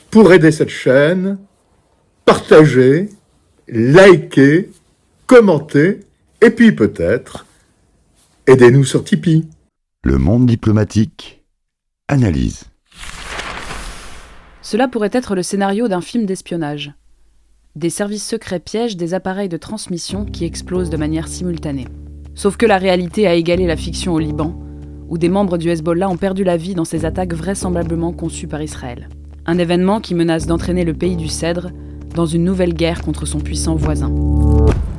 Pour aider cette chaîne, partagez, likez, commentez, et puis peut-être, aidez-nous sur Tipeee. Le monde diplomatique analyse. Cela pourrait être le scénario d'un film d'espionnage. Des services secrets piègent des appareils de transmission qui explosent de manière simultanée. Sauf que la réalité a égalé la fiction au Liban, où des membres du Hezbollah ont perdu la vie dans ces attaques vraisemblablement conçues par Israël. Un événement qui menace d'entraîner le pays du Cèdre dans une nouvelle guerre contre son puissant voisin.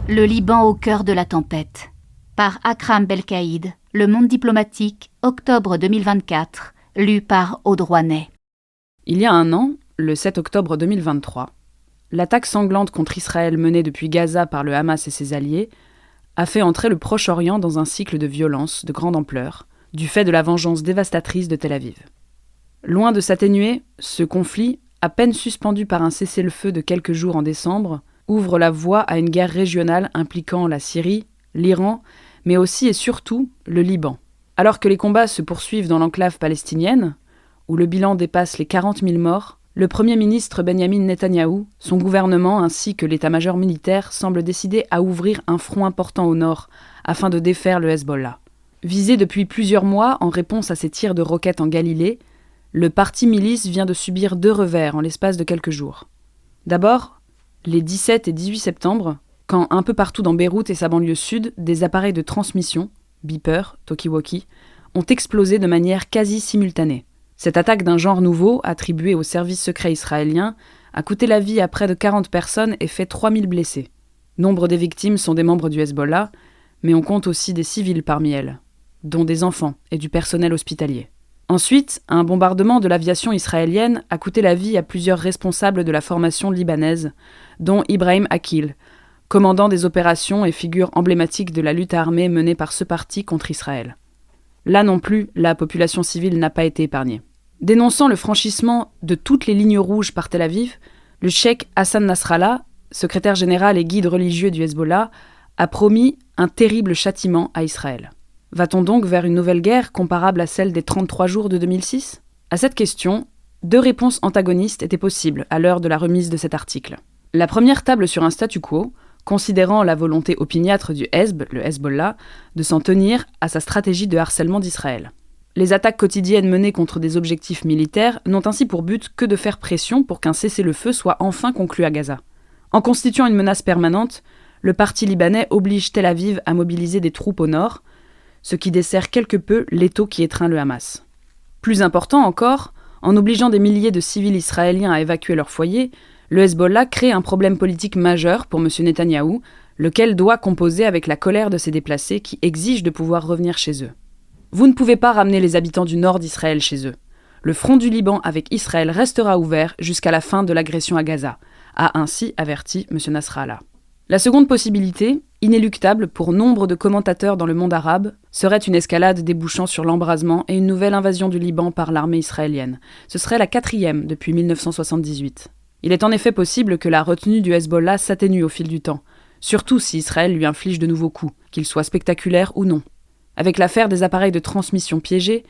Le Liban au cœur de la tempête. Par Akram Belkaïd, Le Monde diplomatique, octobre 2024, lu par Aude Rouanet. Il y a un an, le 7 octobre 2023, l'attaque sanglante contre Israël menée depuis Gaza par le Hamas et ses alliés a fait entrer le Proche-Orient dans un cycle de violence de grande ampleur, du fait de la vengeance dévastatrice de Tel Aviv. Loin de s'atténuer, ce conflit, à peine suspendu par un cessez-le-feu de quelques jours en décembre, ouvre la voie à une guerre régionale impliquant la Syrie, l'Iran, mais aussi et surtout le Liban. Alors que les combats se poursuivent dans l'enclave palestinienne, où le bilan dépasse les 40 000 morts, le Premier ministre Benyamin Netanyahou, son gouvernement ainsi que l'état-major militaire semblent décidés à ouvrir un front important au nord afin de défaire le Hezbollah. Visé depuis plusieurs mois en réponse à ces tirs de roquettes en Galilée, le parti milice vient de subir 2 revers en l'espace de quelques jours. D'abord, les 17 et 18 septembre, quand un peu partout dans Beyrouth et sa banlieue sud, des appareils de transmission, beepers, talkie-walkie, ont explosé de manière quasi simultanée. Cette attaque d'un genre nouveau, attribuée au service secret israélien, a coûté la vie à près de 40 personnes et fait 3000 blessés. Nombre des victimes sont des membres du Hezbollah, mais on compte aussi des civils parmi elles, dont des enfants et du personnel hospitalier. Ensuite, un bombardement de l'aviation israélienne a coûté la vie à plusieurs responsables de la formation libanaise, dont Ibrahim Akil, commandant des opérations et figure emblématique de la lutte armée menée par ce parti contre Israël. Là non plus, la population civile n'a pas été épargnée. Dénonçant le franchissement de toutes les lignes rouges par Tel Aviv, le cheikh Hassan Nasrallah, secrétaire général et guide religieux du Hezbollah, a promis un terrible châtiment à Israël. Va-t-on donc vers une nouvelle guerre comparable à celle des 33 jours de 2006 ? À cette question, 2 réponses antagonistes étaient possibles à l'heure de la remise de cet article. La première table sur un statu quo, considérant la volonté opiniâtre du Hezb, le Hezbollah, de s'en tenir à sa stratégie de harcèlement d'Israël. Les attaques quotidiennes menées contre des objectifs militaires n'ont ainsi pour but que de faire pression pour qu'un cessez-le-feu soit enfin conclu à Gaza. En constituant une menace permanente, le parti libanais oblige Tel Aviv à mobiliser des troupes au nord, ce qui dessert quelque peu l'étau qui étreint le Hamas. Plus important encore, en obligeant des milliers de civils israéliens à évacuer leur foyer, le Hezbollah crée un problème politique majeur pour M. Netanyahou, lequel doit composer avec la colère de ces déplacés qui exigent de pouvoir revenir chez eux. Vous ne pouvez pas ramener les habitants du nord d'Israël chez eux. Le front du Liban avec Israël restera ouvert jusqu'à la fin de l'agression à Gaza, a ainsi averti M. Nasrallah. La seconde possibilité, inéluctable pour nombre de commentateurs dans le monde arabe, serait une escalade débouchant sur l'embrasement et une nouvelle invasion du Liban par l'armée israélienne. Ce serait la 4e depuis 1978. Il est en effet possible que la retenue du Hezbollah s'atténue au fil du temps, surtout si Israël lui inflige de nouveaux coups, qu'ils soient spectaculaires ou non. Avec l'affaire des appareils de transmission piégés,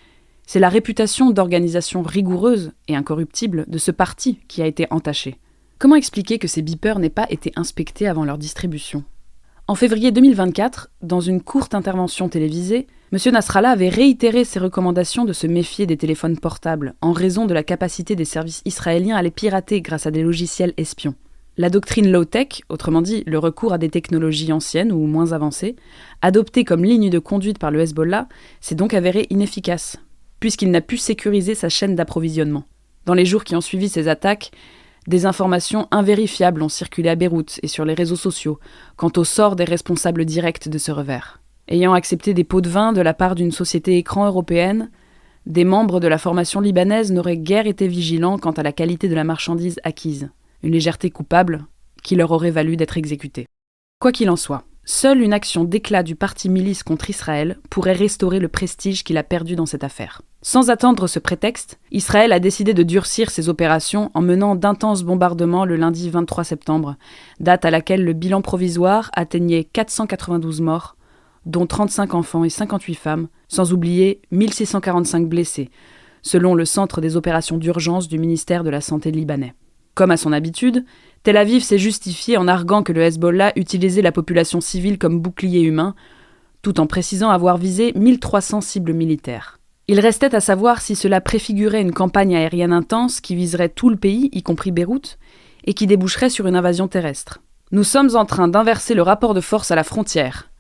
c'est la réputation d'organisation rigoureuse et incorruptible de ce parti qui a été entachée. Comment expliquer que ces beepers n'aient pas été inspectés avant leur distribution ? En février 2024, dans une courte intervention télévisée, M. Nasrallah avait réitéré ses recommandations de se méfier des téléphones portables en raison de la capacité des services israéliens à les pirater grâce à des logiciels espions. La doctrine low-tech, autrement dit le recours à des technologies anciennes ou moins avancées, adoptée comme ligne de conduite par le Hezbollah, s'est donc avérée inefficace, puisqu'il n'a pu sécuriser sa chaîne d'approvisionnement. Dans les jours qui ont suivi ces attaques, des informations invérifiables ont circulé à Beyrouth et sur les réseaux sociaux quant au sort des responsables directs de ce revers. Ayant accepté des pots de vin de la part d'une société écran européenne, des membres de la formation libanaise n'auraient guère été vigilants quant à la qualité de la marchandise acquise. Une légèreté coupable qui leur aurait valu d'être exécutés. Quoi qu'il en soit, seule une action d'éclat du parti milice contre Israël pourrait restaurer le prestige qu'il a perdu dans cette affaire. Sans attendre ce prétexte, Israël a décidé de durcir ses opérations en menant d'intenses bombardements le lundi 23 septembre, date à laquelle le bilan provisoire atteignait 492 morts, dont 35 enfants et 58 femmes, sans oublier 1645 blessés, selon le centre des opérations d'urgence du ministère de la Santé libanais. Comme à son habitude, Tel Aviv s'est justifié en arguant que le Hezbollah utilisait la population civile comme bouclier humain, tout en précisant avoir visé 1300 cibles militaires. Il restait à savoir si cela préfigurait une campagne aérienne intense qui viserait tout le pays, y compris Beyrouth, et qui déboucherait sur une invasion terrestre. « Nous sommes en train d'inverser le rapport de force à la frontière »,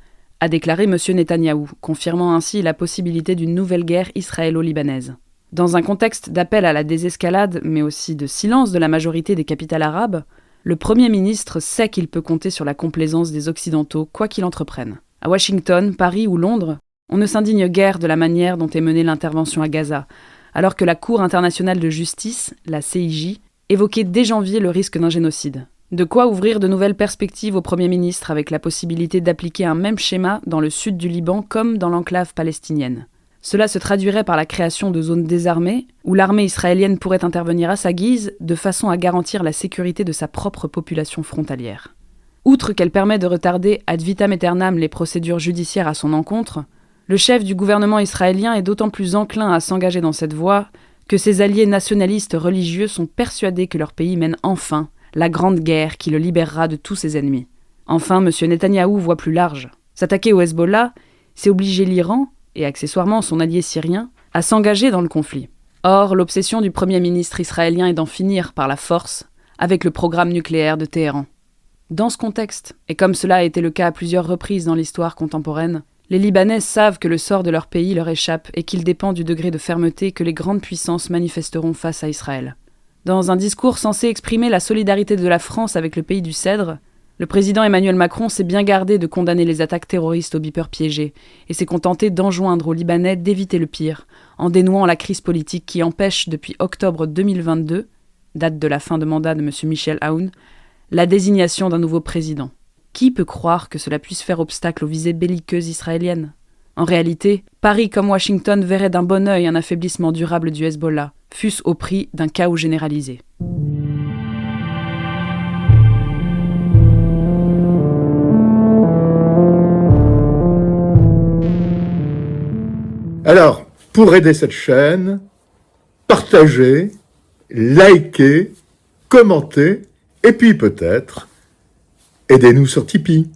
a déclaré M. Netanyahou, confirmant ainsi la possibilité d'une nouvelle guerre israélo-libanaise. Dans un contexte d'appel à la désescalade, mais aussi de silence de la majorité des capitales arabes, le Premier ministre sait qu'il peut compter sur la complaisance des Occidentaux, quoi qu'il entreprenne. À Washington, Paris ou Londres, on ne s'indigne guère de la manière dont est menée l'intervention à Gaza, alors que la Cour internationale de justice, la CIJ, évoquait dès janvier le risque d'un génocide. De quoi ouvrir de nouvelles perspectives au Premier ministre avec la possibilité d'appliquer un même schéma dans le sud du Liban comme dans l'enclave palestinienne. Cela se traduirait par la création de zones désarmées, où l'armée israélienne pourrait intervenir à sa guise, de façon à garantir la sécurité de sa propre population frontalière. Outre qu'elle permet de retarder ad vitam aeternam les procédures judiciaires à son encontre, le chef du gouvernement israélien est d'autant plus enclin à s'engager dans cette voie que ses alliés nationalistes religieux sont persuadés que leur pays mène enfin la grande guerre qui le libérera de tous ses ennemis. Enfin, M. Netanyahou voit plus large. S'attaquer au Hezbollah, c'est obliger l'Iran, et accessoirement son allié syrien, à s'engager dans le conflit. Or, l'obsession du Premier ministre israélien est d'en finir par la force avec le programme nucléaire de Téhéran. Dans ce contexte, et comme cela a été le cas à plusieurs reprises dans l'histoire contemporaine, les Libanais savent que le sort de leur pays leur échappe et qu'il dépend du degré de fermeté que les grandes puissances manifesteront face à Israël. Dans un discours censé exprimer la solidarité de la France avec le pays du Cèdre, le président Emmanuel Macron s'est bien gardé de condamner les attaques terroristes aux beepers piégés et s'est contenté d'enjoindre aux Libanais d'éviter le pire, en dénouant la crise politique qui empêche depuis octobre 2022, date de la fin de mandat de M. Michel Aoun, la désignation d'un nouveau président. Qui peut croire que cela puisse faire obstacle aux visées belliqueuses israéliennes ? En réalité, Paris comme Washington verraient d'un bon œil un affaiblissement durable du Hezbollah, fût-ce au prix d'un chaos généralisé. Alors, pour aider cette chaîne, partagez, likez, commentez, et puis peut-être, aidez-nous sur Tipeee.